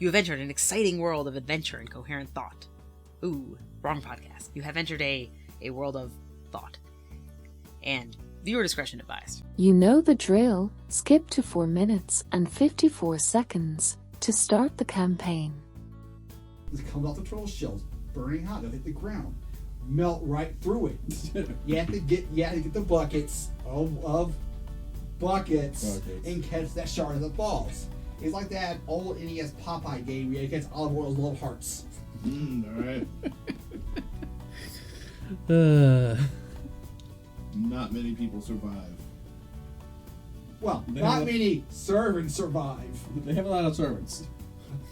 You have entered an exciting world of adventure and coherent thought. Ooh, wrong podcast. You have entered a world of thought. And viewer discretion advised. You know the drill. Skip to 4 minutes and 54 seconds to start the campaign. It comes off the turtle shells, burning hot. They'll hit the ground, melt right through it. you have to get the buckets of buckets and catch that shard as it falls. It's like that old NES Popeye game where you catch olive oil's little hearts. Alright. Not many people survive. Well, not many servants survive. They have a lot of servants.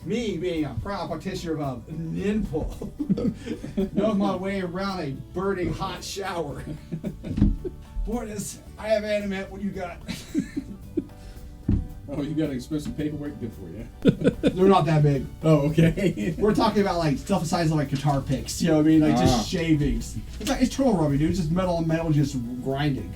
Me being a proud practitioner of Ninpul, knows my way around a burning hot shower. Bortus, I have animate. What you got? Oh, you got an expensive paperwork? Good for you. They're not that big. Oh, okay. We're talking about like stuff the size of like guitar picks. You know what I mean? Like just shavings. It's turtle rubber, dude. It's just metal on metal, just grinding.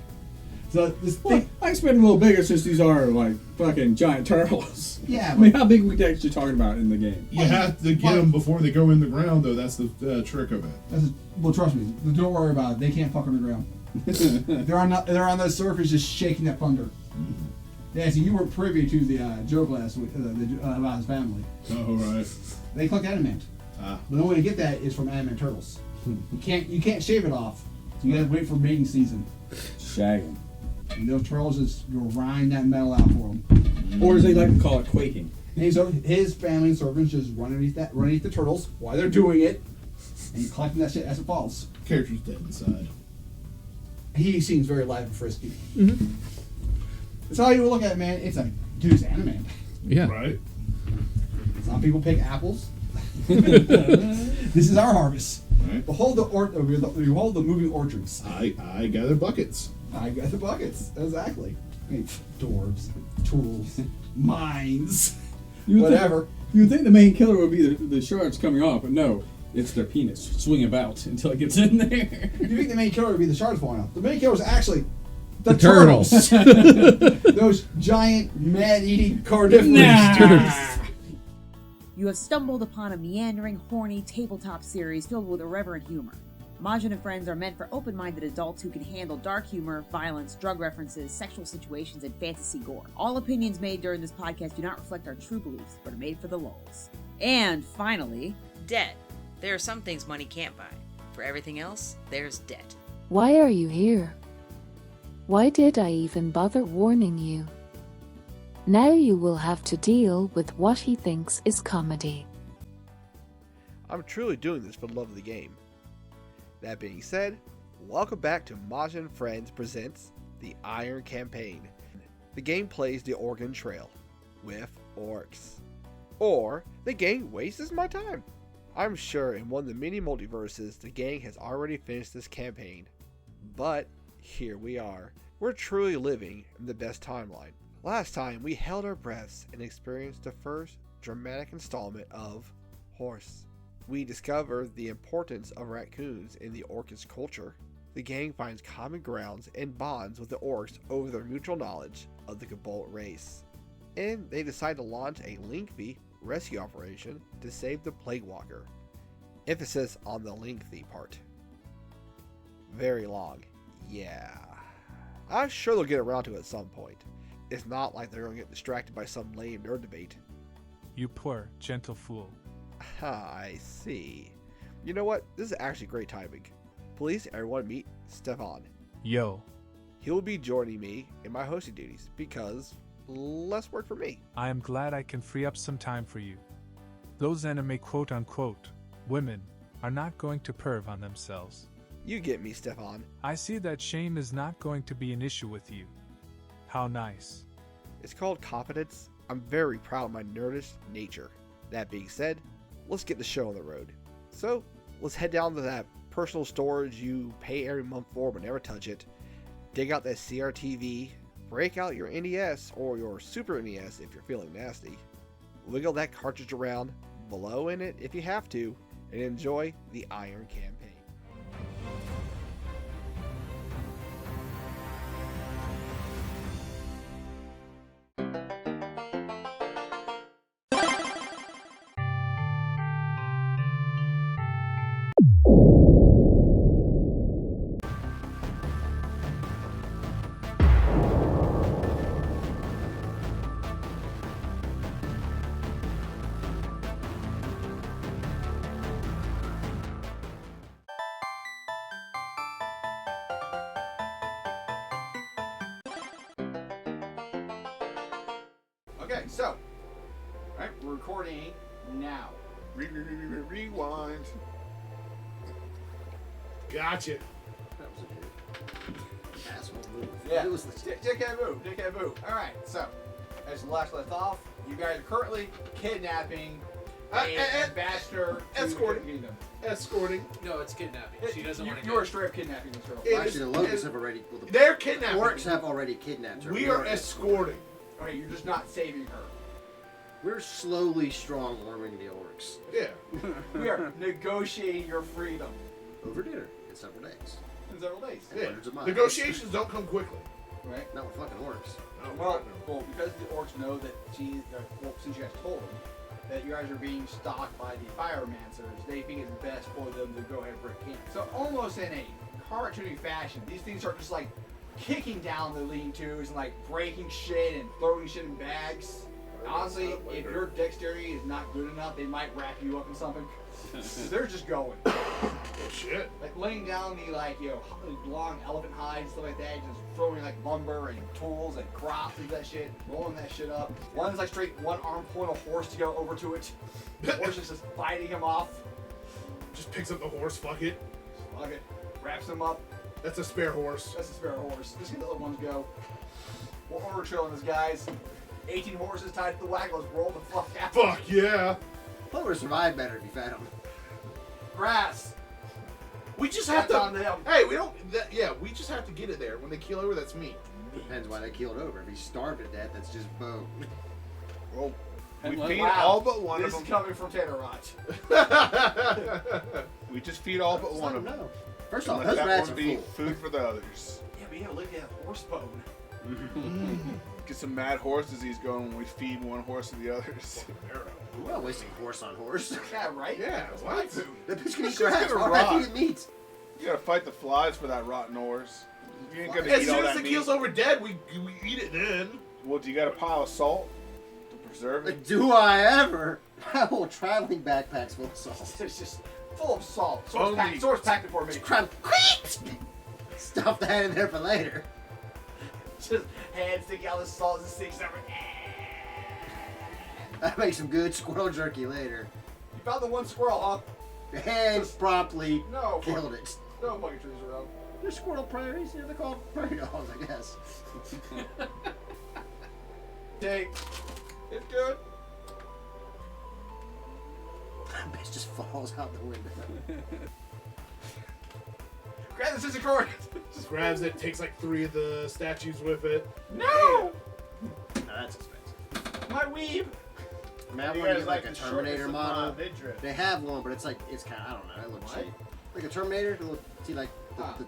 So this thing. I expect a little bigger since these are like fucking giant turtles. Yeah. I mean, how big are we actually talking about in the game? You have to get them before they go in the ground, though. That's the trick of it. Well, trust me. Don't worry about it. They can't fuck on the ground. They're on the surface, just shaking that thunder. Yeah, so you were privy to the joke last week about his family. Oh, right. They collect adamant. The only way to get that is from adamant turtles. You can't shave it off. So you gotta wait for mating season. Shagging. And those turtles just grind that metal out for them. Or as they like to call it, quaking. And so his family and servants just run underneath the turtles while they're doing it, and you're collecting that shit as it falls. Character's dead inside. He seems very live and frisky. Mm-hmm. That's how you look at it, man. It's a dude's anime. Yeah. Right. Some people pick apples. This is our harvest. Right. Behold the moving orchards. I gather buckets. I got the buckets. Exactly. I mean, dwarves, tools, mines, whatever. You'd think the main killer would be the shards coming off, but no. It's their penis swinging about until it gets in there. You think the main killer would be the shards falling off? The main killer is actually the turtles. Those giant, man-eating carnivorous turtles. You have stumbled upon a meandering, horny tabletop series filled with irreverent humor. Majin and Friends are meant for open-minded adults who can handle dark humor, violence, drug references, sexual situations, and fantasy gore. All opinions made during this podcast do not reflect our true beliefs, but are made for the lulz. And finally, Debt. There are some things money can't buy. For everything else, there's debt. Why are you here? Why did I even bother warning you? Now you will have to deal with what he thinks is comedy. I'm truly doing this for the love of the game. That being said, welcome back to Majin Friends presents the Iron Campaign. The game plays the Oregon Trail with orcs. Or the gang wastes my time. I'm sure in one of the many multiverses the gang has already finished this campaign. But here we are. We're truly living in the best timeline. Last time we held our breaths and experienced the first dramatic installment of Horse. We discovered the importance of raccoons in the orcish culture. The gang finds common grounds and bonds with the orcs over their mutual knowledge of the Gabolt race. And they decide to launch a lengthy rescue operation to save the Plague Walker. Emphasis on the lengthy part. Very long. Yeah. I'm sure they'll get around to it at some point. It's not like they're going to get distracted by some lame nerd debate. You poor, gentle fool. I see. You know what? This is actually great timing. Please everyone meet Stefan. Yo. He'll be joining me in my hosting duties because less work for me. I am glad I can free up some time for you. Those anime quote-unquote women are not going to perv on themselves. You get me, Stefan. I see that shame is not going to be an issue with you. How nice. It's called confidence. I'm very proud of my nerdish nature. That being said, let's get the show on the road. So, let's head down to that personal storage you pay every month for but never touch it. Dig out that CRTV. Break out your NES or your Super NES if you're feeling nasty. Wiggle that cartridge around, blow in it if you have to, and enjoy the Iron Campaign. Okay, so. Alright, we're recording now. Rewind. Gotcha. That was a good asshole move. Yeah. It was the Dickhead move. Alright, so. As the last left off, you guys are currently kidnapping an ambassador to escorting. the kingdom. Escorting. No, it's kidnapping. She doesn't want to You are straight up kidnapping this girl. It Right? Actually, the locusts have already. Well, the They're kidnapping. orcs have already kidnapped her. We are escorting. Okay, you're just not saving her. We're slowly strong-arming the orcs. Yeah. We are negotiating your freedom Over dinner in several days. in several days. And Yeah. hundreds of miles. Negotiations don't come quickly. Right? Not with fucking orcs. Well, because the orcs know that since you guys told them that you guys are being stalked by the Firemancers, they think it's best for them to go ahead and break camp. So almost in a cartoony fashion, these things are just like kicking down the lean-tos and like breaking shit and throwing shit in bags. Honestly, if your dexterity is not good enough, they might wrap you up in something. They're just going. Oh, shit. Like laying down the long elephant hides, stuff like that, just throwing like lumber and tools and crops and that shit, rolling that shit up. One's like straight one arm pulling a horse to go over to it. The horse is just fighting him off. Just picks up the horse, fuck it. Fuck it. Wraps him up. That's a spare horse. That's a spare horse. Just get the other ones go. We're order trailing this, guys. 18 horses tied to the wagon. Let's roll the fuck out. Fuck yeah. Probably would have survived better if you fed them. Grass. We just have That's to. on them. Hey, we don't. We just have to get it there. When they keel over, that's meat. Depends why they keeled over. If he's starved to death, that's just bone. Well, we And feed wow. all but one This of is them. coming from Tanner Rot. We just feed all but Just one let of 'em them. know. First And off, let those that rats one are be full. food for the others. Yeah, but yeah, look at that horse bone. Get some mad horse disease going when we feed one horse to the others. We're not wasting horse on horse. Yeah, right? Yeah, That's what? my food. The bitch can It's eat just grass. gonna Why not rot. feed it meat? You gotta fight the flies for that rotten horse. You ain't gonna As eat all soon as that it meat. keels over dead, we eat it then. Well, do you got a pile of salt to preserve it? Do I ever? My whole traveling backpack's full of salt. It's just full of salt. Only- Source packed it for me. Crap. Stuff that in there for later. Just hands sticking out the salt and sticks everything. That makes some good squirrel jerky later. You found the one squirrel, huh? And promptly No. killed it. No fucking trees around. They're squirrel prairies. Yeah, they're called prairie dogs, I guess. Take. It's good. That bitch just falls out the window. Grab this scissor cord. Just grabs it, takes like 3 of the statues with it. No! Now that's expensive. My weeb. I mean, I want to get like a Terminator model. They have one, but it's kind of, I don't know, it looks cheap. Like a Terminator, see like the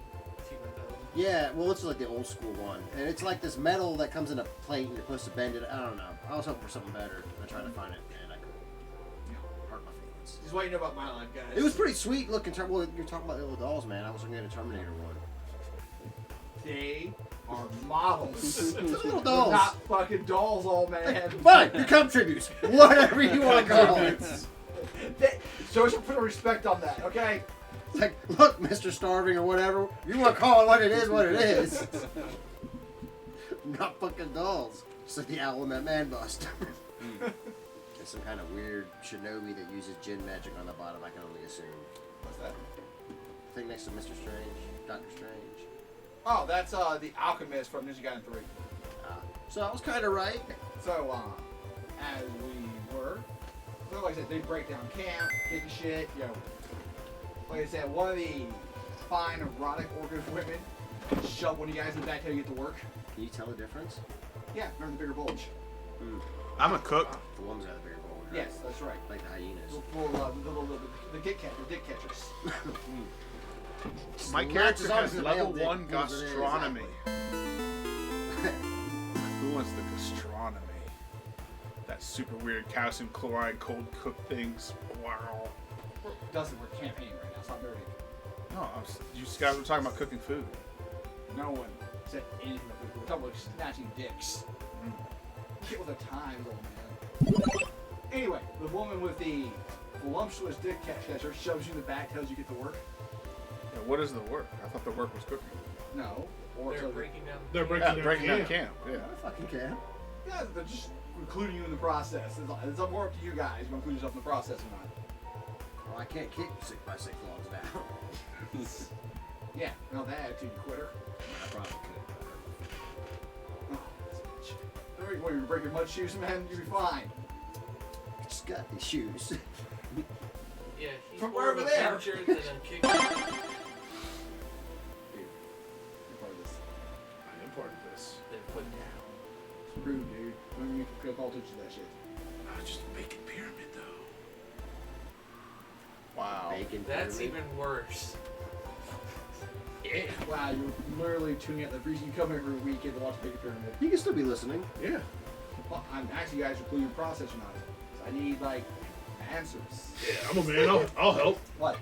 yeah, well, it's like the old school one, and it's like this metal that comes in a plate and you're supposed to bend it. I don't know. I was hoping for something better. I tried to find it, and I couldn't. Hurt my feelings. Just waiting about my life, guys. It was pretty sweet looking. Well, you're talking about little dolls, man. I was looking at a Terminator one. They are models. Little They're dolls. not fucking dolls, old man. Fine, become tributes. Whatever you want to call it. Show some respect on that, okay? It's like, look, Mr. Starving or whatever. You want to call it what it is, what it is. Not fucking dolls. Just like the owl in that man bust. It's some kind of weird shinobi that uses Jin magic on the bottom, I can only assume. What's that? Thing next to Mr. Strange. Doctor Strange. Oh, that's the alchemist from Ninja Gaiden 3. So I was kind of right. So, as we were, so like I said, they break down camp, getting shit, like I said, one of the fine erotic orcish women shove one of you guys in the back till you get to work. Can you tell the difference? Yeah, remember the bigger bulge? I'm a cook. The one's got a bigger bulge, right? Yes, that's right. Like the hyenas. The dick catchers. My Not character as long has as the level male dick 1 proves it is. gastronomy. Who wants the gastronomy? That super weird calcium chloride cold cooked things. Wow. Dustin, we're campaigning right now. Stop dirty. No, you guys were talking about cooking food. No one said anything about it. We're talking about snatching dicks. Get with the times, old man. Anyway, the woman with the voluptuous dick catcher shoves you in the back, tells you get to work. Yeah, what is the work? I thought the work was cooking. No. Or They're so breaking down. They're Yeah, breaking breaking down camp. camp. Yeah. I fucking can. yeah, they're just including you in the process. It's more up to you guys. You want to include yourself in the process or not. Well, I can't kick 6x6 logs down. Yeah, not that attitude, you quitter. I probably could. Oh, that's a bitch. What, you break your mud shoes, man? You'll be fine. I just got these shoes. Yeah, he's From more over of a there. pincher than a kicker. Dude, you're part of this. I am part of this. Then put down. It's rude, dude. Don't even pay attention to that shit. Just a bacon pyramid, though. Wow. Bacon That's pyramid. even worse. Yeah. Wow, you're literally tuning out the reason you come every weekend to watch Big Pyramid. You can still be listening. Yeah. Well, I'm asking you guys to include your process or not. I need, like, answers. Yeah, I'm a man. I'll help. What?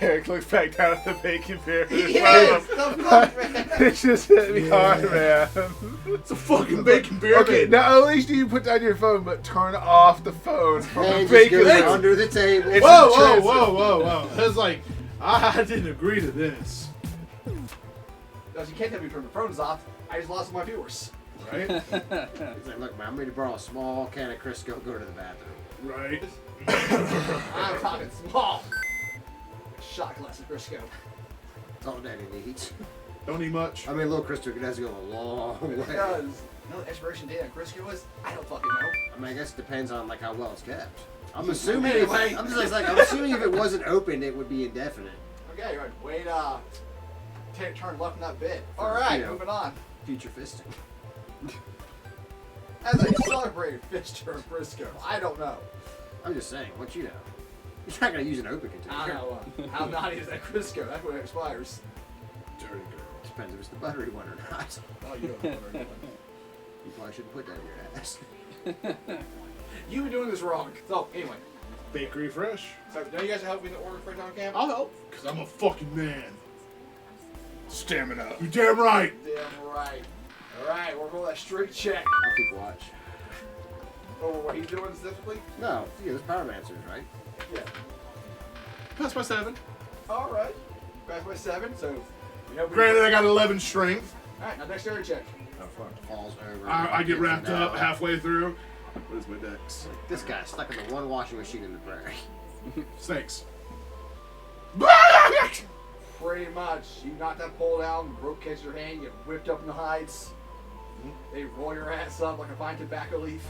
Eric looks back down at the bacon pyramid. Yes! The fuck, man! It just hit me hard, man. It's a fucking bacon pyramid. Okay, not only do you put down your phone, but turn off the phone from And the just bacon goes pyramid. under the table. It's Whoa, a whoa, transit. whoa. It's like, I didn't agree to this. Because you can't tell me to turn the phones off. I just lost my viewers. Right? He's like, look, man, I'm going to borrow a small can of Crisco, go to the bathroom. Right. I'm talking small. Shot glass of Crisco. That's all Daddy needs. Don't eat much. I mean, a little Crisco has to go a long way. Because, you know what the expiration date on Crisco is? I don't fucking know. I mean, I guess it depends on like how well it's kept. I'm Just assuming. anyway. I'm assuming if it wasn't open, it would be indefinite. Okay, right. Wait, turn left in that bit. Alright, You know. moving on. Future fisting. As a celebrated Fister of Crisco, I don't know. I'm just saying, what you know. You're not gonna use an open container. I don't know. How naughty is that Crisco? That's when it expires. Dirty girl. Depends if it's the buttery one or not. Oh, you don't know. You probably shouldn't put that in your ass. You've been doing this wrong. So, anyway. Bakery fresh. So, now you guys are helping me in the order for down camp? I'll help. Because I'm a fucking man. Stamina. You damn right. Damn right. Alright, we're going that straight check. I'll keep watch. Oh, what he's doing specifically? No, yeah, there's power answers, right? Yeah. Pass by 7. Alright. Pass by 7, so... You know, Granted, I got 11 strength. Alright, now dexterity check. Oh, fuck. Falls over. I get wrapped down. up halfway through. What is my dex? This guy's stuck in the one washing machine in the prairie. Snakes. Pretty much. You knock that pole down, rope catches your hand, you get whipped up in the hides. They roll your ass up like a fine tobacco leaf.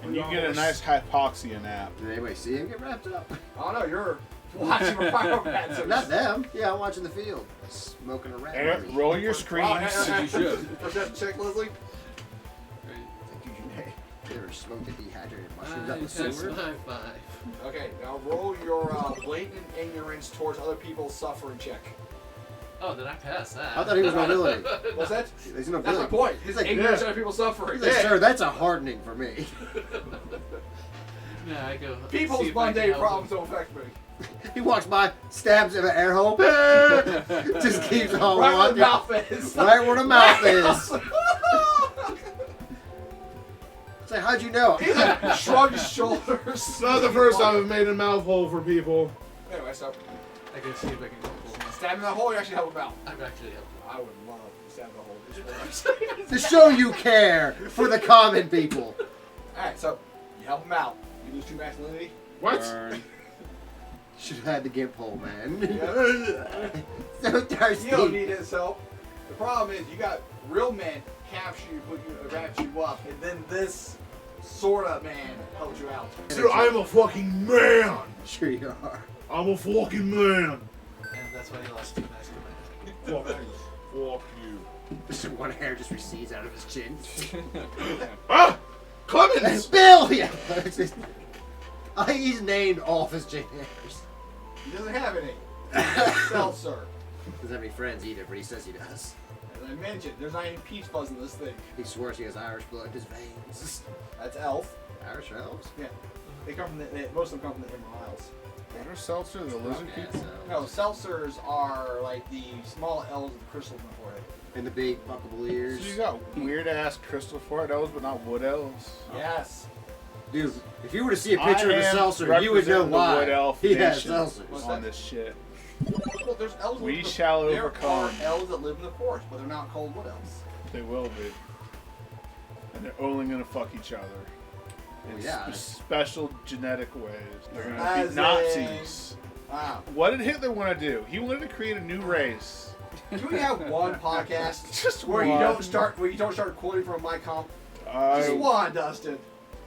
And you get a nice hypoxia nap. Did anybody see him get wrapped up? Oh no, you're watching for pyromancer. Not them. Yeah, I'm watching the field. Smoking a rat. Eric, army. roll your screens. You should. Perception check, Leslie. Think you may ever smoked a dehydrated mushrooms I up the pass sewer? my 5. Okay, now roll your blatant ignorance towards other people's suffering check. Oh, then I passed that. I thought he was nobility. What's that? He's That's my nobility. point. He's like, ignorance yeah. of other people's suffering. He's like, sir, that's a hardening for me. Yeah, I go. People's see if I can mundane help problems him. don't affect me. He walks by, stabs him in an air hole, just keeps on Right where walking. the mouth is. Right where the mouth is. It's like, how'd you know? He like shrugged his shoulders. It's not the first time I've made a mouth hole for people. Anyway, so I go see if I can help him. stab him in the hole, you actually help him out. I've actually helped him. I would love to stab in the hole. To show you care for the common people. Alright, so you help him out. You lose 2 masculinity. What? Should have had the gimp hole, man. Yeah. So thirsty. You don't need his help. The problem is you got real men capture you, put you, wrap you up, and then this sort of man helps you out. Dude, I'm a fucking man. Sure you are. I'm a fucking man. And that's why he lost 2 masculinity. Fuck you. Just one hair just recedes out of his chin. Ah! Clemens! Bill! Yeah. I think he's named off his chin hairs. He doesn't have any. Seltzer. Doesn't have any friends either, but he says he does. As I mentioned, there's not any peach fuzz in this thing. He swears he has Irish blood in his veins. That's elf. Irish elves? Yeah. They come from most of them come from the Emerald Isles. Water seltzer, the lizard Okay, people. so- No, seltzers are like the small elves with the crystals in the forehead. And the big fuckable ears. So you got weird ass crystal forehead elves, but not wood elves. Yes. Dude, if you were to see a picture of I a am seltzer, you would know representing the why. wood elf He has nation seltzers. on this shit. Well, there's elves We that live shall there overcome. are elves that live in the forest, but they're not called wood elves. They will be. And and they're only gonna fuck each other. Well, In yeah. special genetic ways. They're gonna As be Nazis. Wow. What did Hitler want to do? He wanted to create a new race. Can we have one podcast Just where you one. don't start quoting from my comp? Just I, one, Dustin.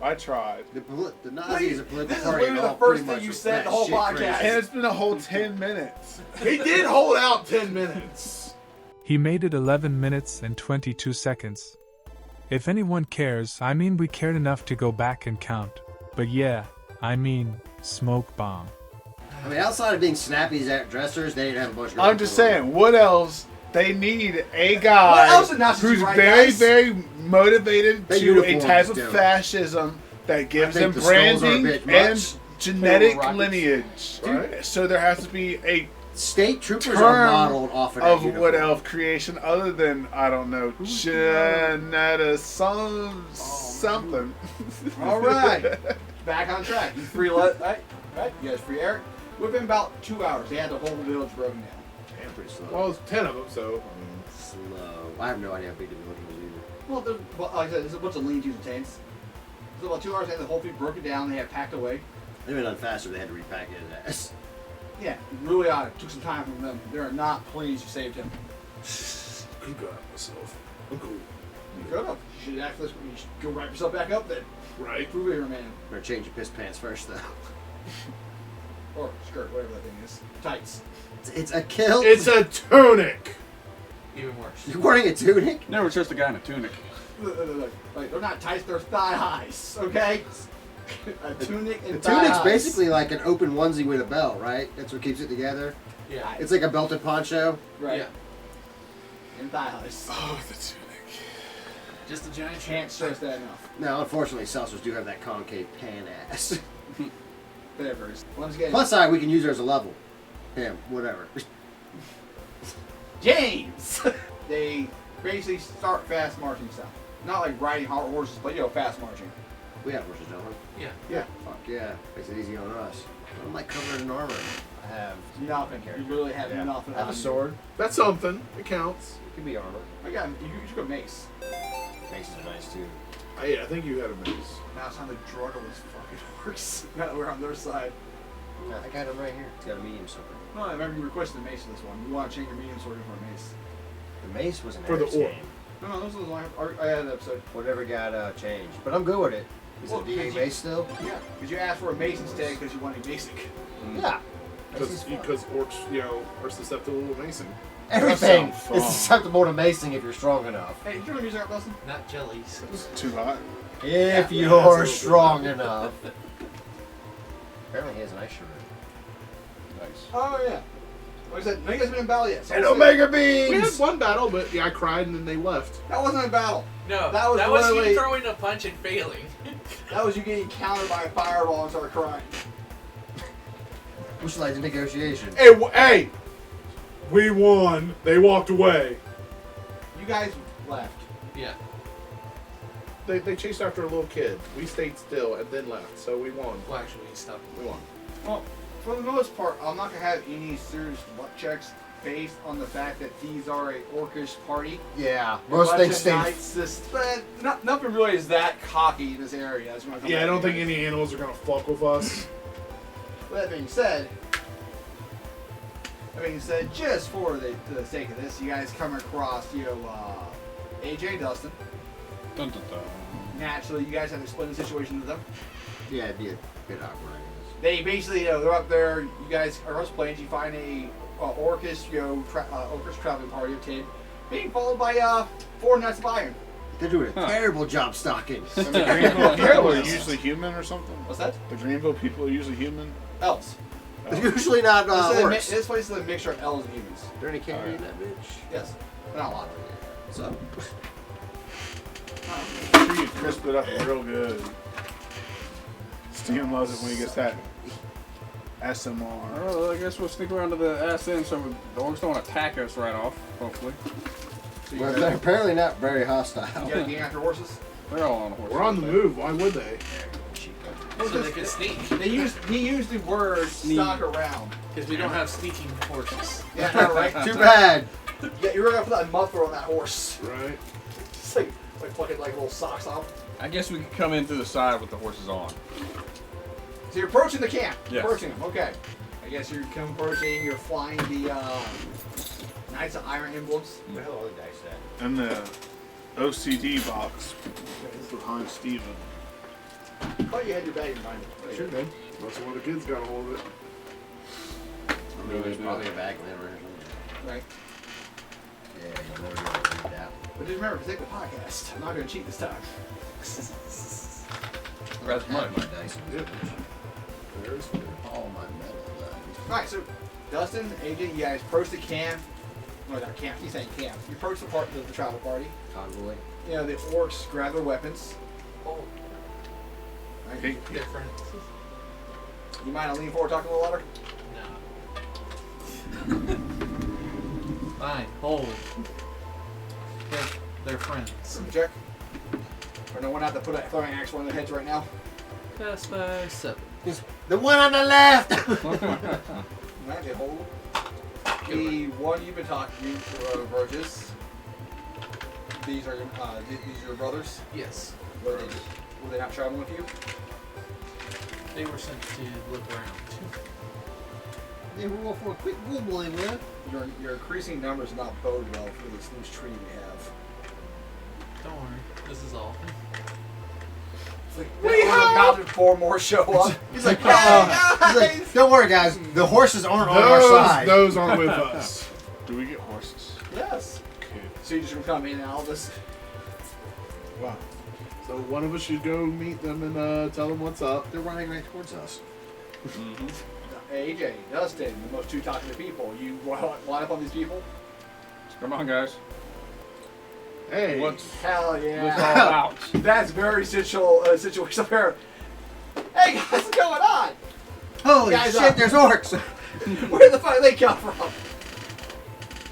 I tried. The Nazis are political This is party. literally the all first pretty thing much you was said the that whole shit podcast. crazy. And it's been a whole 10 minutes. He did hold out 10 minutes. He made it 11 minutes and 22 seconds. If anyone cares, I mean we cared enough to go back and count. But yeah, I mean smoke bomb. I mean, outside of being snappy dressers, they didn't have a bunch of. I'm just saying, what else? They need a What guy else did Nazis who's do right, very, guys? very motivated Their to a uniforms type of do it. fascism that gives I them think the skulls are a branding bit and much. genetic Rockets. lineage. Right. So there has to be a State troopers are term modeled off of that of uniform. what elf creation other than, I don't know, Janetta something. All right. Back on track. You free right? You guys free Eric? Within about 2 hours, they had the whole village broken down. Damn, pretty slow. Well, it's 10 of them, so. Slow. I have no idea how big the village was either. Well, like I said, there's a bunch of lean-tos and tanks. So about 2 hours, they had the whole thing broken down. They had packed away. They would have done faster. They had to repack it as ass. Yeah, really odd. It took some time from them. They are not pleased you saved him. Good God, myself. I'm cool. You could have. You should act this. You should go wrap yourself back up then. Right? Prove you're a man. Better change your piss pants first, though. Or skirt, whatever that thing is. Tights. It's a kill. It's a tunic! Even worse. You're wearing a tunic? Never trust a guy in a tunic. Look, like, they're not tights, they're thigh highs, okay? A tunic and The thigh tunic's highs. basically like an open onesie with a belt, right? That's what keeps it together. Yeah. It's like a belted poncho. Right. Yeah. And thigh highs. Oh, the tunic. Just a giant Can't stress that enough. Now, unfortunately, seltzers do have that concave pan ass. Whatever. Once again, Plus side, we can use her as a level. Him, whatever. James! They basically start fast marching style. Not like riding horses, but fast marching. We have horses, don't we? Yeah. Yeah. Fuck yeah. Makes it easy on us. I'm like covered in armor. I have Nothing. You really have nothing. I have on a you. sword. That's something. It counts. It could be armor. I got. You should go mace. Maces are nice too. I think you had a mace. Now it's time to drug all these fucking orcs. Now that we're on their side. No, I got him right here. It's got a medium sword. No, I remember you requested a mace for this one. You want to change your medium sword for a mace. The mace was an For the Eric's orc. game. No, this was I had an episode. Whatever got changed. But I'm good with it. Is Well, it DA did you- mace still? Yeah, because you asked for a mace instead because you wanted basic. Yeah. Mace is Because fun. orcs, are susceptible to macing. Everything That sounds is fun. susceptible to macing if you're strong enough. Hey, you turn the music up, Dustin? Not jellies. It's too hot. If Yeah, you're that's strong enough. Apparently he has an ice shirt. Nice. Oh, yeah. Like I said, no, you guys been in battle yet. So And I'll say- Omega We had Beams! one battle, but I cried and then they left. That wasn't a battle. No, That was literally- you throwing a punch and failing. That was you getting countered by a fireball and started crying. Which like the negotiation. Hey! We won. They walked away. You guys left. Yeah. They chased after a little kid. We stayed still and then left, so we won. Well, actually, stop. We won. Well, for the most part, I'm not going to have any serious luck checks based on the fact that these are a orcish party. Yeah. A Most bunch things of stay. knights, but nothing really is that cocky in this area. That's what I'm Yeah, I don't think any. any animals are gonna fuck with us. With that being said, just for the sake of this, you guys come across, AJ, Dustin. Dun, dun, dun. Naturally, you guys have to explain the situation to them. Yeah, it'd be a bit awkward, I guess. They basically, they're up there. You guys are host planes. You find a orcish, orcish traveling party of 10, being followed by 4 knights of iron. They're doing a terrible job stalking. And the Greenville people are usually human or something? What's that? The Greenville people are usually human? Elves. They're usually not orcs. This place is a mixture of elves and humans. Is there any candy in that bitch? Yes, but not a lot. So, I'm sure you crisp it up real good. Steven loves it when he gets that SMR. Well, I guess we'll sneak around to the ass end so the orcs don't attack us right off, hopefully. So well, they're apparently not very hostile. You gotta gang after horses. They're all on a horse. We're on the move. Why would they? So they could sneak. He used the word "stalk around." Because we don't have sneaking horses. Yeah, no, right. Too bad. Yeah, you were gonna put that muffler on that horse. Right? It's like Like plucking like little socks off. I guess we could come in through the side with the horses on. So you're approaching the camp. Yes. Approaching them. Okay. I guess you're approaching. You're flying the Knights of Iron emblems. Where the hell are the dice at? And the OCD box behind Steven. I thought you had your bag in mind. Sure did. Most of one of the kids got a hold of it. I mean, there's probably a bag there or something. Right. Yeah, you never gonna read that. But just remember, protect the podcast. I'm not going to cheat this time. That's I have my dice. There's All my metal dice. Alright, so Dustin, AJ, you guys approach the camp. No, not camp. He's saying camp. You approach the part of the travel party. Convoy. You know, the orcs grab their weapons. Oh, Right? different. You mind leaning forward, talking a little louder? No. Fine, hold. They're friends. Check. Or no one out to put a throwing axe on their heads right now. Pass by 7. The one on the left! Alright, they hold. The one you've been talking to, Burgess. These are your brothers. Yes. Were they not traveling with you? They were sent to look around. They were all for a quick Google, they were. Your increasing numbers not bode well for this loose tree we have. Don't worry, this is all. It's like, we have about 4 more show up. He's like, don't worry, guys. The horses aren't on our side. Those aren't with us. Do we get horses? Yes. Okay. So you just gonna come in and all this? Wow. So one of us should go meet them and tell them what's up. They're running right towards us. Mm-hmm. AJ, Dustin, the most 2 talkative people. You line up on these people? Come on, guys. Hey. What's Hell this yeah. all about? That's very situational pair. Hey guys, what's going on? Holy Guys, shit, there's orcs! Where the fuck did they come from?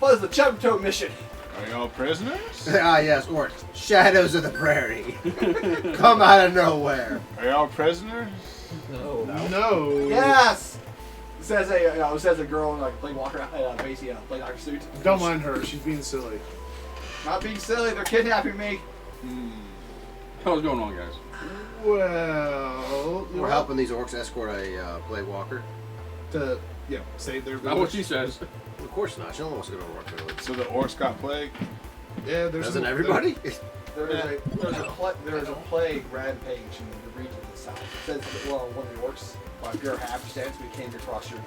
What is the Chum Toe mission? Are y'all prisoners? Ah, yes, orcs. Shadows of the prairie. Come out of nowhere. Are y'all prisoners? No. No. Yes! It says a girl in like a play walker basically a play doctor suit. Don't mind her. She's being silly. Not being silly, they're kidnapping me. What's going on, guys? Well, We're helping these orcs escort a play walker. to save their Not what village. she says. Of course not. She only wants to go to a work village. So the orcs got plague? Yeah, there's Doesn't some- everybody? There is a plague rampage in the region of the south. It says that, well, one of the orcs, by pure happenstance, we came across your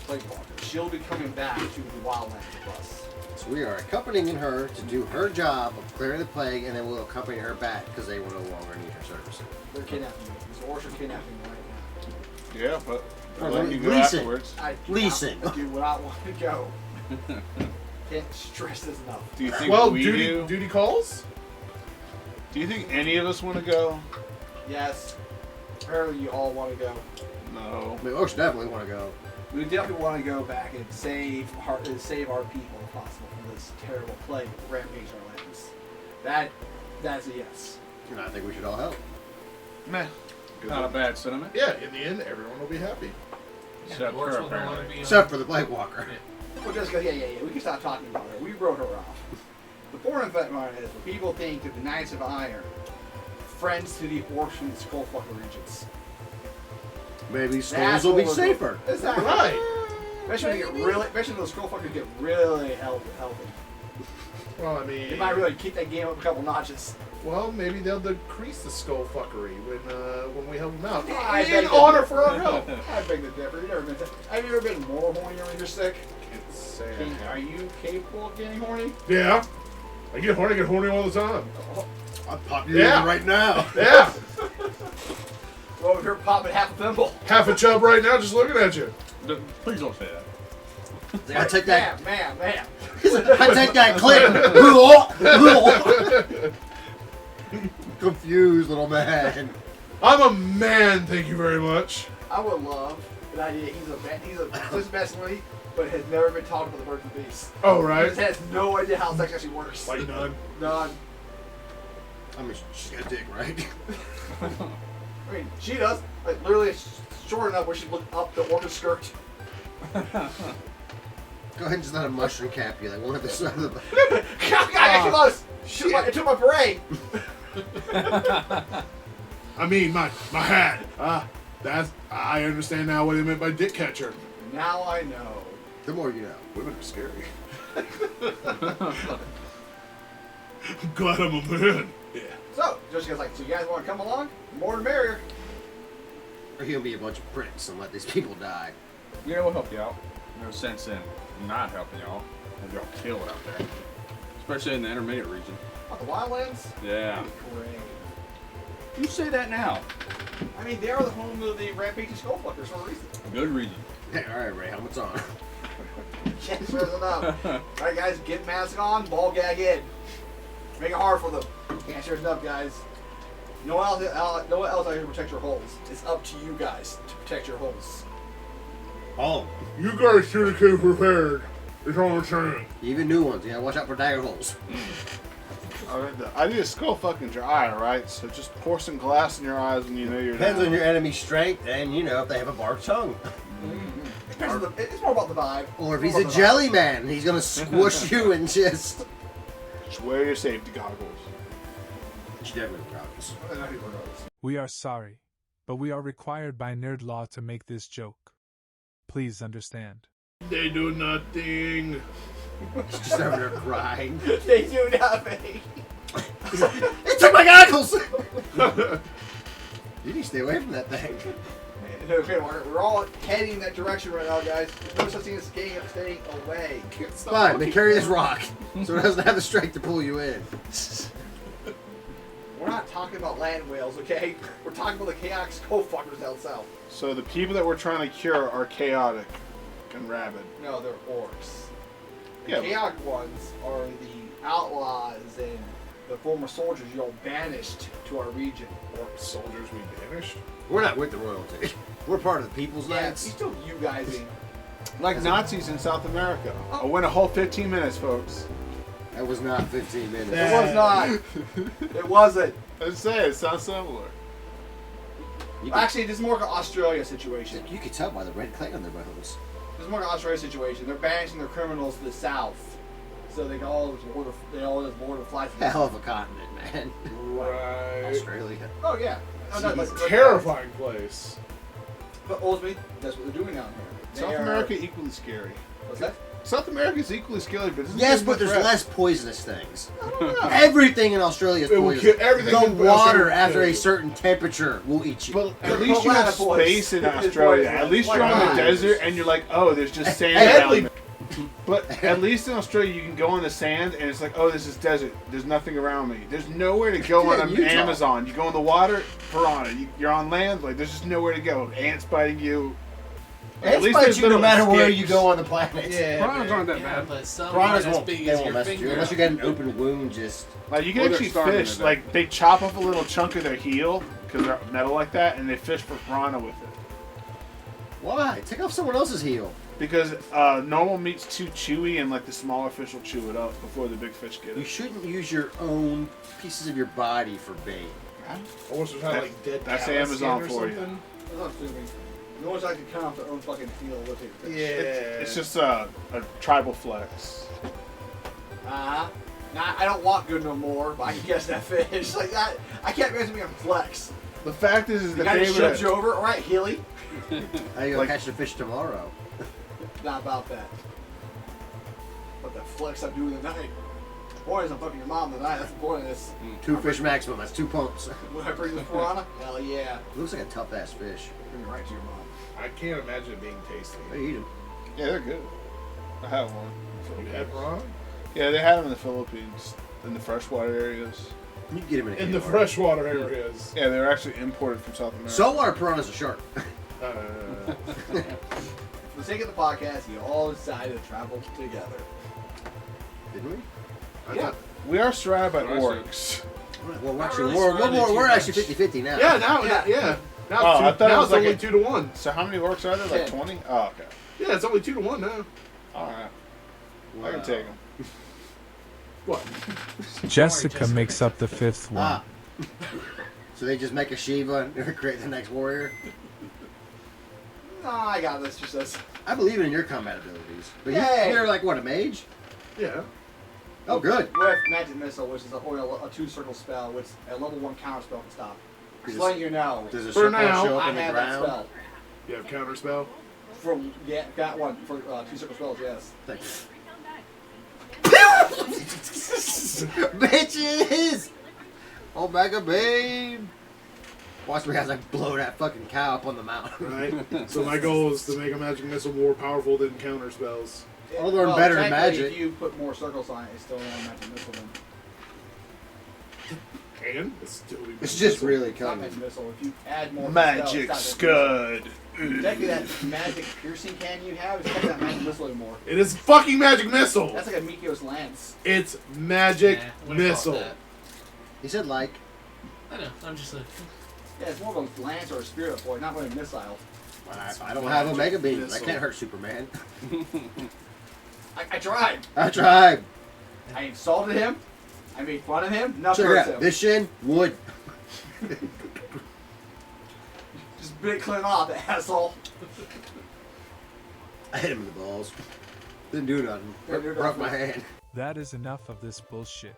plague walker. She'll be coming back to the wildlands with us. So we are accompanying her to do her job of clearing the plague, and then we'll accompany her back because they will no longer need her services. They're kidnapping you. These orcs are kidnapping you right now. Yeah, but Oh, I'll let you go Leeson. afterwards. I Leeson. do not want to go. Can't stress this enough. Do you think Well, we do? duty calls? Do you think any of us want to go? Yes. Apparently you all want to go. No. The orcs definitely want to go. We definitely want to go back and save our people if possible from this terrible plague rampage our lands. That's a yes. And I think we should all help. Meh. Not a bad sentiment. Yeah, in the end, everyone will be happy. Except Orcs her, will no longer apparently. be Except for the plague walker. Well, just go, yeah. We can stop talking about her. We wrote her off. The point of mine is, when people think that the Knights of Iron, friends to the orcs from the Skullfucker regions. Maybe That's schools will what be we're safer. doing. Exactly. Right. Especially when those Skullfuckers get really healthy. Well, I mean, They might really keep that game up a couple notches. well, maybe they'll decrease the skull fuckery when we help them out. I beg In to honor differ. for our help. I beg to differ. Have you ever been more horny when you're sick? Can't say I Are have. you capable of getting horny? Yeah. I get horny all the time. I'll pop you Yeah. in right now. Yeah. Well, if you're popping half a thimble. Half a chub right now just looking at you. Please don't say that. I take that. Man. I take that clip. Confused little man. I'm a man, thank you very much. I would love an idea. He's a masculinity, but has never been taught about the birds and beasts. Oh, He right. just has no idea how sex actually works. Like none. None. I mean, she's got a dick, right? I mean, she does. Like, literally, it's short enough where she look up the orca skirt. Go ahead and just let a mushroom cap you, like one of the side of the. God, get close! Shit. It took my parade. I mean, my hat. I understand now what he meant by dick catcher. Now I know. The more you know. Women are scary. I'm glad I'm a man. Yeah. So, Josh goes like, so you guys want to come along? The more the merrier. Or he'll be a bunch of pricks and let these people die. Yeah, we'll help you out. No sense in not helping y'all. Have y'all killed out there. Especially in the intermediate region. Oh, the Wildlands? Yeah. Great. You say that now. I mean, they are the home of the rampaging skullfuckers for a reason. Good reason. Alright, Ray, helmet's on. Can't stress enough. Alright, guys, get mask on, ball gag in. Make it hard for them. Can't stress enough, guys. No one else out here to protect your holes. It's up to you guys to protect your holes. Oh. You guys should have came prepared. It's all I'm saying. Even new ones. Yeah, watch out for dagger holes. The idea is skull fucking your eye, right? So just pour some glass in your eyes when you know you're Depends down. on your enemy's strength and, you know, if they have a barbed tongue. It's more about the vibe. Or if he's a jelly man, he's going to squish you and just... Just wear your safety goggles. You definitely goggles. We are sorry, but we are required by nerd law to make this joke. Please understand. They do nothing. He's just over there crying. They do nothing. It took my goggles! You need to stay away from that thing. Okay, we're all heading in that direction right now, guys. There's no such thing as staying away. Fine, then carry this rock so it doesn't have the strength to pull you in. We're not talking about land whales, okay? We're talking about the chaotic skullfuckers down south. So the people that we're trying to cure are chaotic and rabid. No, they're orcs. The Yeah, chaotic ones are the outlaws and the former soldiers you all banished to our region. Orc soldiers we banished? We're not with the royalty. We're part of the People's Yeah, Knights. he's still you guys in. Like Nazis in South America. I went a whole 15 minutes, folks. That was not 15 minutes. It was not. It wasn't. I say it sounds similar. Actually, this is more like an Australia situation. You can tell by the red clay on their bones. This is more like an Australia situation. They're banishing their criminals to the south, so they can all just board fly from Hell of a continent, man. Right. Australia. Oh yeah. No, It's a terrifying place. But ultimately, that's what they're doing down here. South America equally scary. What's that? South America is equally scary, but Yes, but there's less poisonous things. I don't know. Everything in Australia is It will poisonous. kill everything in The water Australia after a kills. certain temperature will eat you. But at least you have space in Australia. At least you're on the desert and you're like, oh, there's just sand around me. But at least in Australia, you can go on the sand and it's like, oh, this is desert. There's nothing around me. There's nowhere to go on Utah. Amazon. You go in the water, piranha. You're on land, like there's just nowhere to go. Ants biting you. Like, Ants bite you no matter where you go on the planet. Yeah, Piranhas aren't that bad. but some Piranhas as won't, big they as won't your mess with you finger. unless you get an open wound. Just Like you Or can they're actually starving fish. to death. Like they chop off a little chunk of their heel because they're metal like that, and they fish for piranha with it. why? Take off someone else's heel. Because normal meat's too chewy, and like the smaller fish will chew it up before the big fish get You it. shouldn't use your own pieces of your body for bait. I wish it had like dead That's cattle Amazon skin or for you. something. That's not stupid. No one's actually cut off their own fucking heel with it. Yeah. It's just a tribal flex. Nah, I don't want good no more, but I can catch that fish. Like that, I can't imagine being a flex. The fact is The that guy they just shoves you over. All right, Healy. How you gonna Like- catch the fish tomorrow? Not about that. But the flex I do in the night. Boys, I'm fucking your mom tonight. That's the point of this. 2 fish maximum. That's 2 pumps. When I bring this piranha, hell yeah. Looks like a tough ass fish. Bring it right to your mom. I can't imagine it being tasty. They eat them. Yeah, they're good. I have one. You had wrong? Yeah, they have them in the Philippines, in the freshwater aries. You can get them in a In the can. freshwater areas. Yeah, they were actually imported from South America. Saltwater piranha's a shark. For the sake of the podcast, you all decided to travel together. Didn't we? Yeah. We are surrounded by That's orcs. Well, we're Not actually really surrounded too we're actually much. 50-50 now. Yeah, now, Yeah. yeah. Now, Oh, I thought it now was it's like only a- 2 to 1. So how many orcs are there? Like 10. 20? Oh, okay. Yeah, it's only 2 to 1 now. Alright. I can take them. What? Jessica makes up the fifth one. Ah. So they just make a Shiva and create the next warrior? Nah, I got this. Just this. I believe in your combat abilities. But Yay. you're like, what, a mage? Yeah. Oh, good. With Magic Missile, which is a 2-circle spell, which a level 1 counter spell can stop. Just letting you know. Does a For circle now, show up I in the have that ground? spell. You have counter spell? Got one for 2-circle spells, yes. Thank you. Bitches! Omega Beam! Watch me as I blow that fucking cow up on the mountain. Right? So my goal is to make a magic missile more powerful than counter spells. I'll learn better than technically, magic. If you put more circles on it, it's still only Magic Missile then. And it's still It's just really It's not coming. Magic Missile. If you add more Magic spells, it's not Magic Scud. Missile. Technically, that magic piercing cannon you have is technically not Magic Missile anymore. It is fucking magic missile. That's like a Mikio's Lance. It's magic wouldn't call it missile. that. He said like. I know. I'm just like. Yeah, it's more of a lance or a spirit boy, not really a missile. I don't have Omega Beams. I can't hurt Superman. I tried. I tried. I insulted him. I made fun of him. Nothing Check it hurts out. him. This shin, wood. Just bit Clint off, the asshole. I hit him in the balls. Didn't do nothing. Didn't do Broke nothing. my hand. That is enough of this bullshit.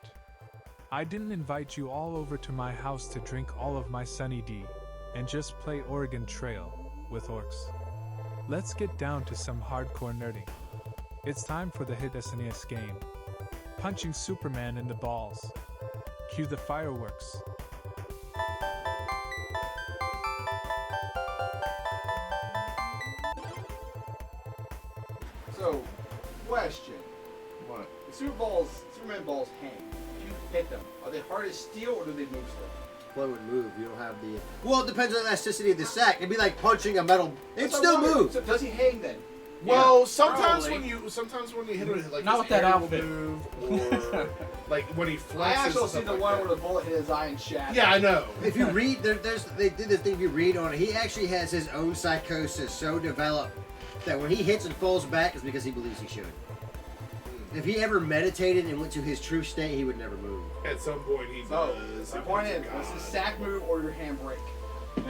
I didn't invite you all over to my house to drink all of my Sunny D and just play Oregon Trail with orcs. Let's get down to some hardcore nerding. It's time for the hit SNES game. Punching Superman in the balls. Cue the fireworks. So, question. What? The Superman balls hang. If you hit them, are they hard as steel or do they move still? What would move? You don't have the. Well, it depends on the elasticity of the sack. It'd be like punching a metal. It That's what still I wonder. moves. So does he hang then? Well, sometimes probably. when you hit him, like Not his with that hair will outfit. move, or like when he I flexes. actually and seen stuff the like one that. where the bullet hit his eye and shattered. Yeah, I know. If you read, they did this thing. If you read on it, he actually has his own psychosis so developed that when he hits and falls back, it's because he believes he should. If he ever meditated and went to his true state, he would never move. At some point, he So, does. my point is, does his sack move or your hand break?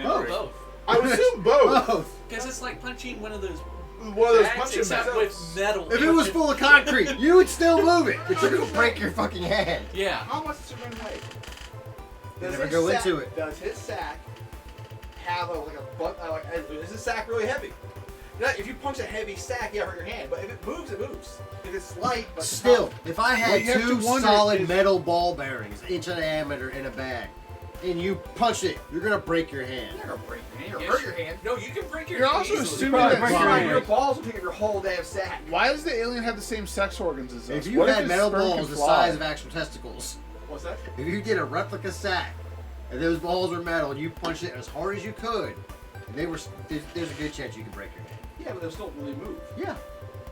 Both. Both. I would assume both. Both. Because it's like punching one of those One of those bags, punching except bags. with metal. If it was full of concrete, you would still move it, but you're gonna break your fucking hand. Yeah. How much does Superman weigh? Does Never his go sack- into it. Does his sack have is his sack really heavy? You know, if you punch a heavy sack, you hurt your hand. But if it moves, it moves. If it's light, but Still, if I What had you have two to wonder solid is- metal ball bearings, inch in diameter, in a bag, and you punch it, you're gonna break your hand. you're gonna break your hand. You're Yes, gonna hurt your hand. No, you can break your You're hand also easily. assuming Probably that break your hand. Brian- Your balls will pick up your whole damn sack. Why does the alien have the same sex organs as us? If you What had his metal sperm can balls the fly? size of actual testicles, What's that? if you did a replica sack, and those balls were metal, and you punched it as hard as you could, and they were, there's a good chance you could break your hand. Yeah, but they'll still really move. Yeah.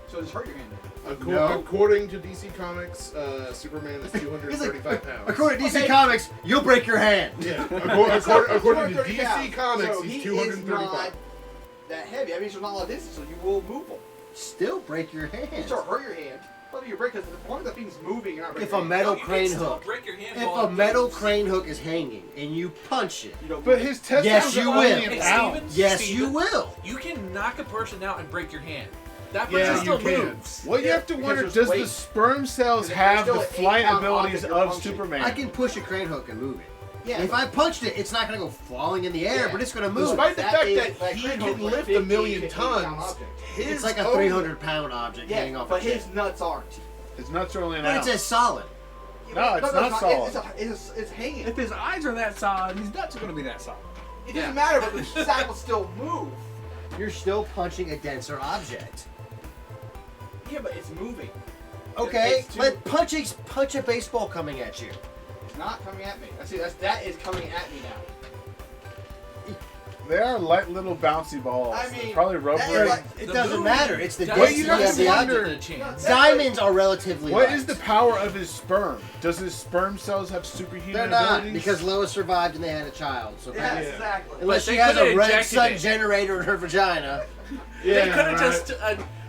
So just hurt your hand. According to DC Comics, Superman is 235 pounds. According to DC Comics, you'll break your hand. Yeah. According to 230 DC pounds. Comics, so he's he 235. is not that heavy. I mean, there's not a lot of distance, so you will move them. Still break your You hand. start hurt your hand. Whether you break, because as long as the thing's moving, you're not breaking If a your hand. metal You can crane still hook, break your hand if while a it metal moves. crane hook is hanging and you punch it, You don't But move. his testicles Yes, you are only will. an Hey, ounce. Steven, yes, Steven, you will. You can knock a person out and break your hand. That Yeah, person you still can. moves. What you have to because wonder, there's does the weight. sperm cells Because have there's the still an flight 8-pound abilities object you're of punching. Superman? I can push a crane hook and move it. Yeah, If I punched it, it's not going to go falling in the air, Yeah. but it's going to move. Despite the That fact is- that that he crane can hook's like lift 50, 1 million 50-pound tons, object. his It's like a own- 300-pound object hanging Yeah, off but a his chain. nuts aren't. His nuts are only an But ounce. it's as solid. No, it's not solid. It's hanging. If his eyes are that solid, his nuts are going to be that solid. It doesn't matter, but the sack will still move. You're still punching a denser object. Yeah, but it's moving. Okay, It's too- but punch a baseball coming at you. It's not coming at me. That is coming at me now. They are light little bouncy balls. I mean, probably that rubber. is like- It The doesn't movie matter. It's the doesn't Well, you density have of to the wonder- object. the chance. Diamonds are relatively What light. is the power of his sperm? Does his sperm cells have superhuman They're not, abilities? because Lois survived and they had a child. So Yes, Yeah. exactly. unless But she they has a could've red injected sun it. generator in her vagina. They Yeah, could have right. just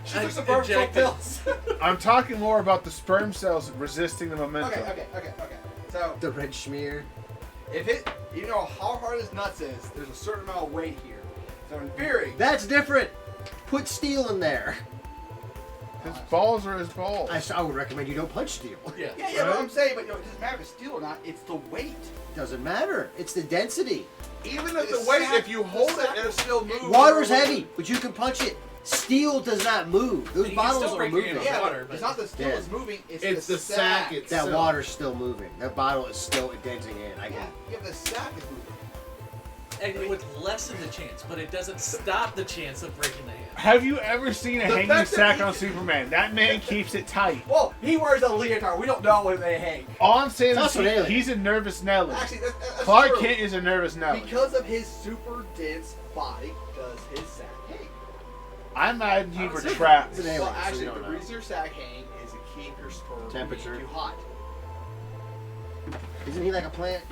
She took some bird control injected. pills. I'm talking more about the sperm cells resisting the momentum. Okay. So, The red schmear. if it, you know how hard his nuts is, there's a certain amount of weight here. So in theory, That's different. Put steel in there. His balls are his balls. I would recommend you don't punch steel. Yeah. Yeah, but I'm saying, but it doesn't matter if it's steel or not. It's the weight. Doesn't matter. It's the density. Even if the weight, if you hold it, it'll still move. Water's heavy, but you can punch it. Steel does not move. Those You can bottles still are break your moving. hand on Yeah, water, but but it's not the steel Yeah. that's moving. It's the sack itself. That water's still moving. That bottle is still denting in. Yeah, the sack is moving. and it would lessen the chance, but it doesn't stop the chance of breaking the hand. Have you ever seen a The hanging fact that sack he- on Superman? That man keeps it tight. Well, he wears a leotard. We don't know when they hang. All I'm saying That's is an alien. he's a nervous Nelly. Actually, that's Clark true. Kent is a nervous Nelly. Because of his super dense body, does his sack hang? I imagine he were trapped. It's an alien, Well, so actually, you don't the know. reason your sack hang is to keep your sperm from Temperature. being too hot. Isn't he like a plant?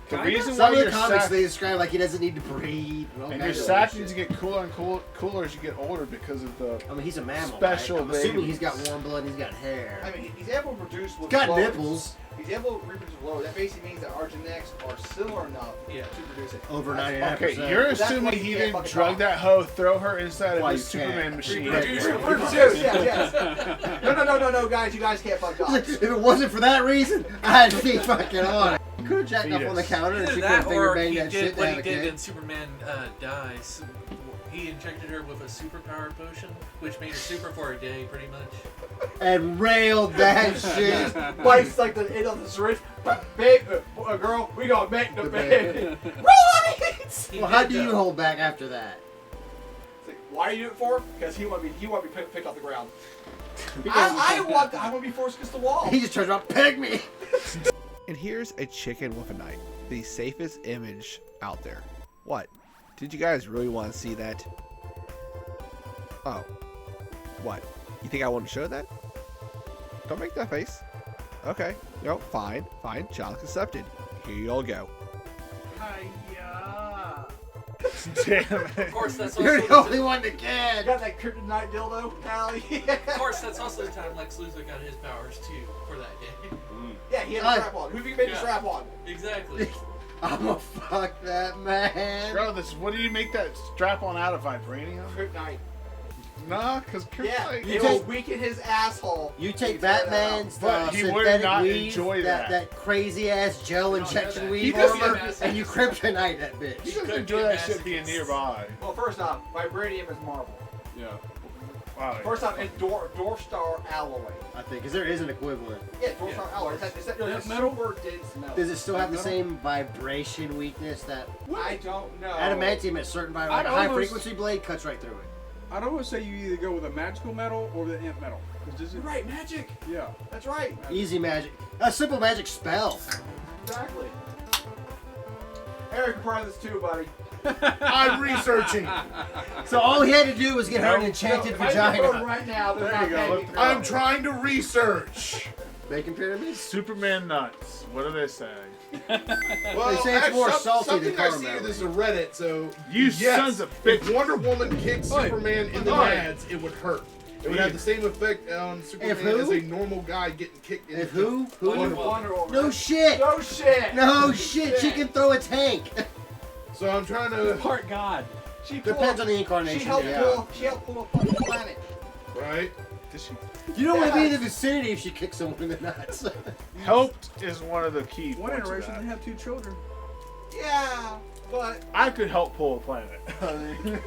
The reason Some why of the your comics sack, they describe like he doesn't need to breathe. and your kinds of sack shit. needs to get cooler and cooler as you get older because of the. I mean, he's a mammal. Special right? I'm assuming babies. he's got warm blood and he's got hair. I mean, he's able to produce with Got loads. nipples. He's able to reproduce with low. That basically means that our genetics are similar enough Yeah. to produce it. Over That's- 99%. Okay, you're That's assuming why he you can't didn't fucking drug talk. that hoe, throw her inside of Why his you can't. Superman machine. Reproduce. Reproduce, yes. No, guys, you guys can't fuck dogs. If it wasn't for that reason, I'd be fucking on it. You could have jacked up on the counter and Either she could have that, finger or banged he that did shit what to he have a did kid. in Superman Dies. He injected her with a superpower potion, which made her super for a day, pretty much. And railed that shit. Bites like the end of the syringe. Babe, girl, we gonna make the The baby. baby. Right! Well, how do you hold back after that? It's like, why are you doing it for? Because he want to be picked off the ground. I want to be forced against the wall. He just turns around, peg me. And here's a chicken with a knife, the safest image out there. What? Did you guys really want to see that? Oh. What? You think I want to show that? Don't make that face. Okay. No, fine. Fine. Challenge accepted. Here you all go. Damn Of it. course, that's You're also the only one that can. Got that kryptonite dildo, Allie? Of course, that's also the time Lex Luthor got his powers too for that day. Yeah, he had a strap on. Who made the strap on? Exactly. I'ma fuck that man. Bro, what do you make that strap on out of, vibranium? Kryptonite. Nah, because Yeah, kryptonite. it will weaken his asshole. You take Batman's But he would synthetic not weave, enjoy that. that crazy ass gel injection that. weave He doesn't armor, get and you kryptonite that He bitch. doesn't could enjoy be a that shit being masochist. nearby. Well, first off, vibranium is marble. Yeah. Wow. First off, it's Dwarf Star alloy. I think, because there is an equivalent. Yeah, Dwarf Star alloy. It's That super dense metal. Does it still have the same vibration weakness that I don't know. adamantium at certain vibration, like I'd a high almost- frequency blade cuts right through it? I'd always say you either go with a magical metal or the imp metal. 'Cause this is- You're right, magic. Yeah. That's right. Easy magic. A simple magic spell. Exactly. Eric, part of this too, buddy. I'm researching. So all he had to do was get her an enchanted Find your phone vagina. right now. They're There not you go, paying look me. through I'm trying to research. Bacon pyramids? Superman nuts. What do they say? Well, say it's more salty something than I see caramel. this is a Reddit, so You yes, sons of if bitches. Wonder Woman kicked Oi. Superman in the Oi. nads, it would hurt. It would have the same effect on Superman who? as a normal guy getting kicked in If the who? Who? Wonder Woman. No shit. No shit. No shit. She can throw a tank. So I'm trying to Part God. She pulled Depends up- on the incarnation. She helped yeah. pull. She helped pull a fucking planet. right. Did she? You don't want to be in the vicinity if she kicks someone in the nuts. Helped is one of the key One points of iteration, that. they have 2 children. Yeah, but I could help pull a planet.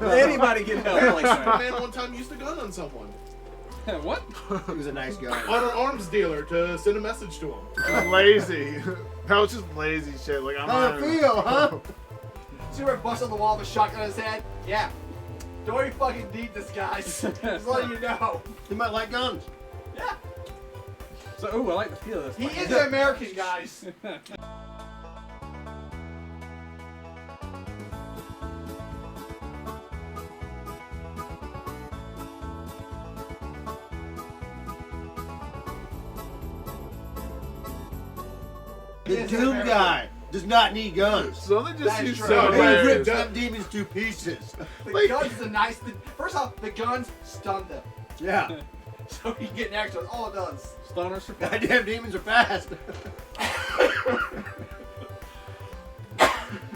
Anybody can help. Apparently, Superman one time used a gun on someone, What? He was a nice guy. on an arms dealer to send a message to him. Lazy. That was just lazy shit. Like I'm How not it feel, huh? Superman busts on the wall with a shotgun in his head. Yeah. Don't even fucking need this, guys. Just letting you know. He might like guns. Yeah. So, ooh, I like the feel of this. He is an American, guys. The Yes, Doom American. guy does not need guns. So they just That's use true. so He Hilarious. ripped up demons to pieces. The guns the nice. First off, the guns stun them. Yeah. So you get next to it. All it does. Stunner surprise. Goddamn demons are fast.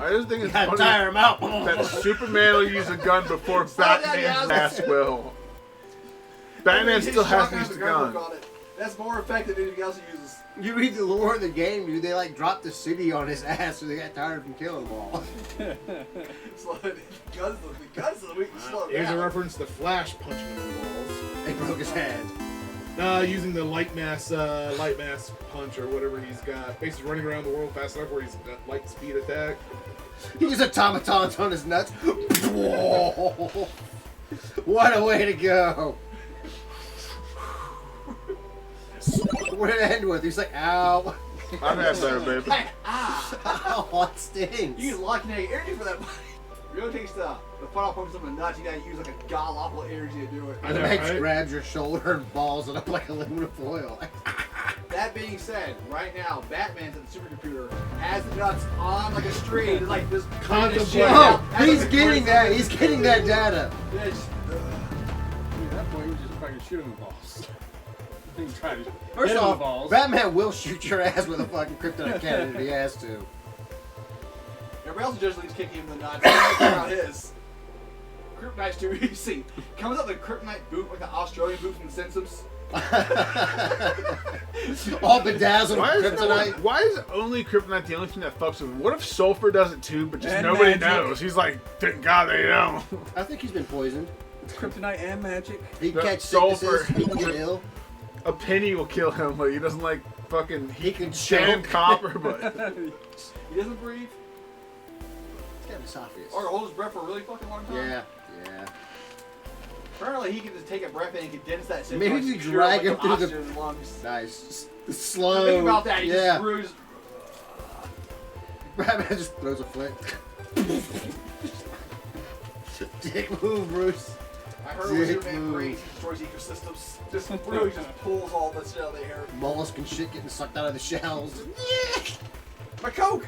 I just think it's Gotta funny tire him out. that Superman will use a gun before Slow down, Batman's yeah. mask will. Batman still has to use the gun. That's more effective than anything else he uses. You read the lore of the game, dude. They like dropped the city on his ass, so they got tired of him killing them all. The guns are the weak to slow down. Here's a reference to Flash punching him in the balls. They broke his hand. Using the light mass punch or whatever he's got. Basically running around the world fast enough where he's got light speed attack. He was automatons on his nuts. Whoa. What a way to go. What did it end with? He's like, ow. I've had better, baby. Oh, it stings. You use locking energy for that. Really takes the fun off punches up in the nuts. You gotta use like a god awful energy to do it. Max grabs your shoulder and balls it up like aluminum foil. That being said, right now, Batman's at the supercomputer, has the nuts on like a string, like this Contemplate. Oh, he's getting that. He's getting that data. At that point, you just fucking shoot him in the balls. First off, Batman will shoot your ass with a fucking kryptonite cannon if he has to. Everybody else just leaves kicking him in the nuts. He's out his. Kryptonite's too easy. Comes up with a kryptonite boot, like the Australian boot from The Simpsons. All bedazzled with kryptonite. Why is only kryptonite the only thing that fucks with him? What if sulfur does it too, but just and nobody knows? He's like, thank God they know. I think he's been poisoned. Kryptonite and magic. He can catch sulfur. He can get ill. A penny will kill him, but he doesn't like fucking. He can stand copper, but he doesn't breathe. He's got esophagus. Or hold his breath for a really fucking long time. Yeah. Apparently, he can just take a breath in and condense that. Maybe you drag him through the lungs. Nice, slow. Think about that. He just screws. Batman just throws a flick. Dick move, Bruce. I heard when Superman breaks, he destroys ecosystems. Just really just pulls all the shit out of the air. Mollusk and shit getting sucked out of the shells. Yeah! My Coke!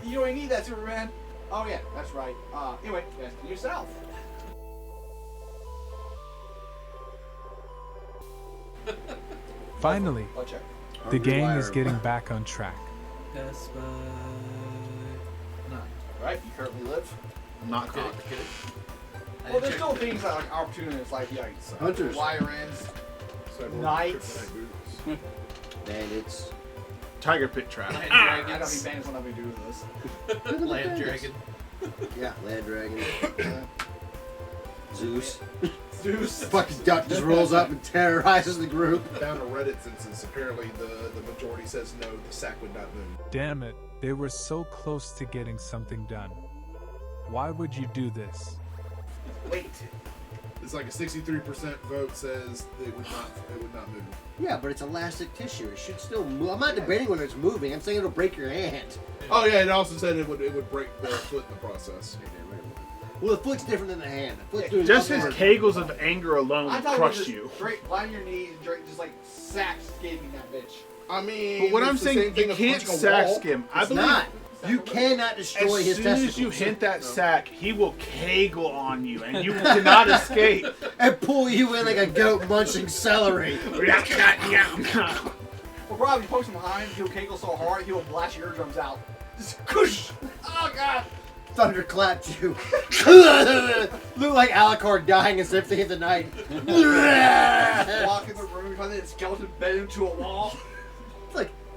You don't need that, Superman. Oh yeah, that's right. Anyway, that's to yourself. Finally, the gang is getting back on track. Best Buy. Right? You currently live? Not good. Well, there's still things like opportunities, like hunters, wire ends, knights, bandits, tiger pit trap. Land I don't dragons. think bandits will have anything to do with this. Land dragon. Yeah, land dragon. Zeus. Zeus. Fucking duck just rolls up and terrorizes the group. Down to Reddit instance, apparently the majority says no, the sack would not move. Damn it, they were so close to getting something done. Why would you do this? Wait. It's like a 63% vote says it would not move. Yeah, but it's elastic tissue. It should still move. I'm not debating whether it's moving. I'm saying it'll break your hand. Oh yeah, it also said it would break the foot in the process. Well, the foot's different than the hand. The foot's doing Just his kegels of anger alone would crush you. Straight, lie on your knees, and just like sack skimming that bitch. I mean, but what I'm saying, you can't sack skim. I believe not. You cannot destroy his testicles. As soon as you hit that sack, he will kegel on you, and you cannot escape. And pull you in like a goat munching celery. Well, probably poke him behind, he'll kegel so hard, he'll blast your eardrums out. Just kush! Oh, God! Thunderclapped you. Look like Alucard dying in Symphony of the Night. Walk in the room, find that skeleton bed into a wall.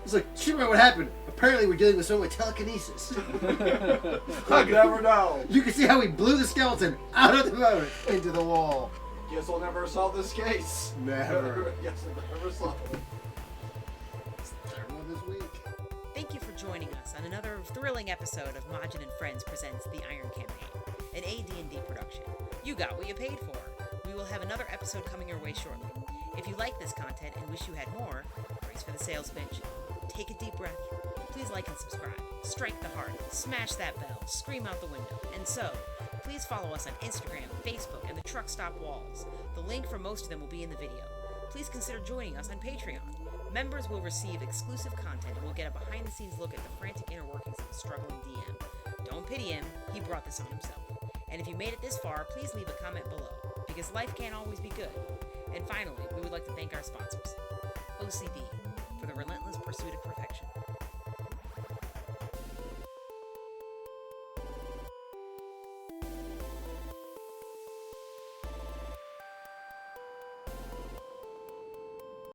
It's like, Superman, what happened? Apparently we're dealing with someone with telekinesis. I never know. You can see how he blew the skeleton out of the motor into the wall. Guess we'll never solve this case. Never. Yes, we'll never solve it. This week. Thank you for joining us on another thrilling episode of Majin and Friends presents The Iron Campaign, an AD&D production. You got what you paid for. We will have another episode coming your way shortly. If you like this content and wish you had more, brace for the sales pitch. Take a deep breath. Please like and subscribe. Strike the heart. Smash that bell. Scream out the window. And so, please follow us on Instagram, Facebook, and the truck stop walls. The link for most of them will be in the video. Please consider joining us on Patreon. Members will receive exclusive content and will get a behind-the-scenes look at the frantic inner workings of a struggling DM. Don't pity him. He brought this on himself. And if you made it this far, please leave a comment below, because life can't always be good. And finally, we would like to thank